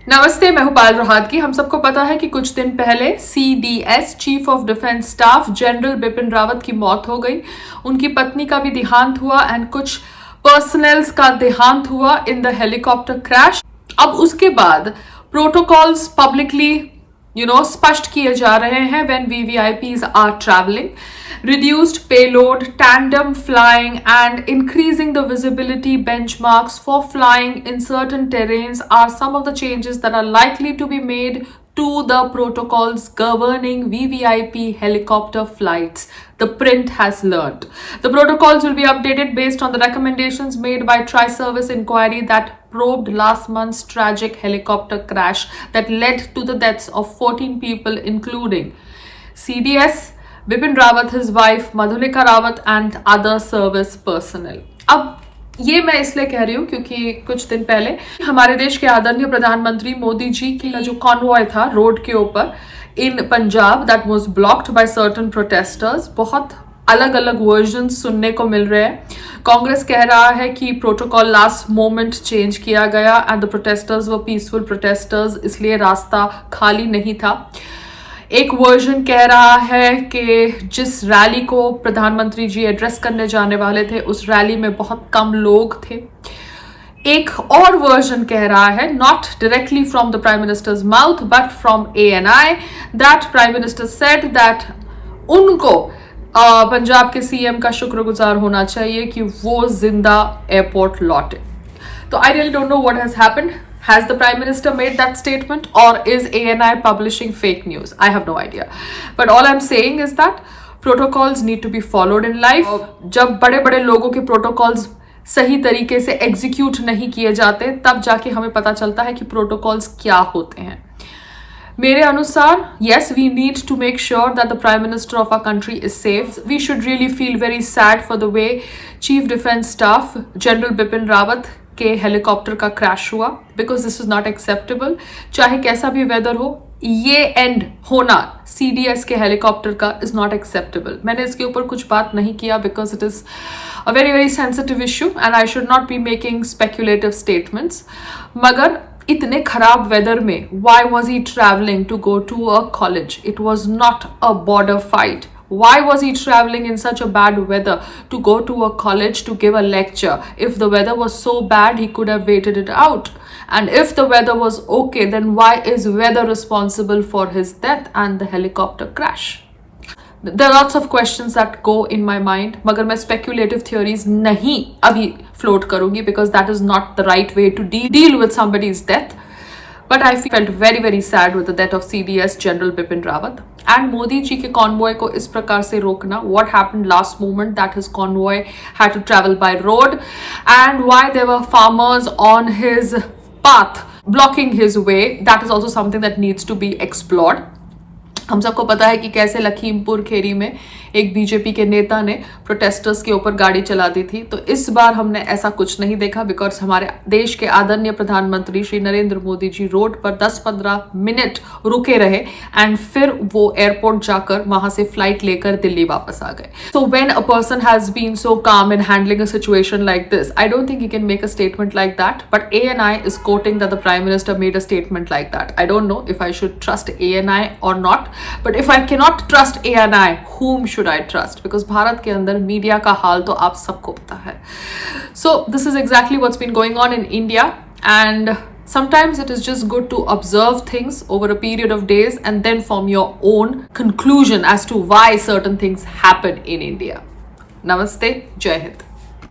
नमस्ते, मैं हूं पायल रोहातगी। हम सबको पता है कि कुछ दिन पहले CDS chief of defence staff general Bipin Rawat की मौत हो गई। उनकी पत्नी का भी देहांत हुआ एंड कुछ पर्सनल्स का देहांत हुआ इन द हेलीकॉप्टर क्रैश। अब उसके बाद प्रोटोकॉल्स पब्लिकली स्पष्ट किए जा रहे हैं when VVIPs are traveling. Reduced payload, tandem flying, and increasing the visibility benchmarks for flying in certain terrains are some of the changes that are likely to be made to the protocols governing VVIP helicopter flights. The print has learned. The protocols will be updated based on the recommendations made by Tri-Service Inquiry that probed last month's tragic helicopter crash that led to the deaths of 14 people, including CDS, Bipin Rawat, his wife Madhulika Rawat, and other service personnel. अब ये मैं इसलिए कह रही हूँ क्योंकि कुछ दिन पहले हमारे देश के आदरणीय प्रधानमंत्री मोदी जी की जो कॉन्वॉय था रोड के ऊपर in Punjab that was blocked by certain protesters, बहुत अलग अलग वर्जन सुनने को मिल रहे हैं। कांग्रेस कह रहा है कि प्रोटोकॉल लास्ट मोमेंट चेंज किया गया एंड द प्रोटेस्टर्स व पीसफुल प्रोटेस्टर्स, इसलिए रास्ता खाली नहीं था। एक वर्जन कह रहा है कि जिस रैली को प्रधानमंत्री जी एड्रेस करने जाने वाले थे उस रैली में बहुत कम लोग थे। एक और वर्जन कह रहा है, not directly from the prime ministers mouth but from ANI, that prime minister said that उनको पंजाब के CM का शुक्रगुजार होना चाहिए कि वो जिंदा एयरपोर्ट लौटे। तो I really don't know what has happened. Has the Prime Minister made that statement or is ANI publishing fake news? I have no idea. But all I'm saying is that protocols need to be followed in life. जब बड़े बड़े लोगों के protocols सही तरीके से execute नहीं किए जाते तब जाके हमें पता चलता है कि protocols क्या होते हैं। मेरे अनुसार, yes, we need to make sure that the Prime Minister of our country is safe. We should really feel very sad for the way Chief Defence Staff General Bipin Rawat के helicopter का crash हुआ, because this is not acceptable. चाहे कैसा भी weather हो, ये and होना CDS के हेलीकॉप्टर का इज नॉट एक्सेप्टेबल। मैंने इसके ऊपर कुछ बात नहीं किया because it is a very very sensitive issue and I should not be making speculative statements. मगर इतने खराब वेदर में why was he travelling to go to a college? It was not a border fight. Why was he traveling in such a bad weather to go to a college to give a lecture? If the weather was so bad, he could have waited it out. And if the weather was okay, then why is weather responsible for his death and the helicopter crash? There are lots of questions that go in my mind, मगर मैं speculative theories नहीं अभी float करूँगी because that is not the right way to deal with somebody's death. But I felt very very sad with the death of CDS General Bipin Rawat. And Modi ji के convoy को इस प्रकार से रोकना, what happened last moment that his convoy had to travel by road and why there were farmers on his path blocking his way, that is also something that needs to be explored. हम सबको पता है कि कैसे लखीमपुर खेरी में एक BJP के नेता ने प्रोटेस्टर्स के ऊपर गाड़ी चला दी थी। तो इस बार हमने ऐसा कुछ नहीं देखा बिकॉज हमारे देश के आदरणीय प्रधानमंत्री श्री नरेंद्र मोदी जी रोड पर 10-15 मिनट रुके रहे एंड फिर वो एयरपोर्ट जाकर वहां से फ्लाइट लेकर दिल्ली वापस आ गए। So when a person has been so calm in handling a situation like this, I don't think you can make a statement like that, but ANI is quoting that the Prime Minister made a statement like that. I don't know if I should trust ANI or not. But if I cannot trust ANI, whom should I trust? Because Bharat के अंदर media का हाल तो आप सबको पता है। So this is exactly what's been going on in India, and sometimes it is just good to observe things over a period of days and then form your own conclusion as to why certain things happen in India. Namaste, Jai Hind.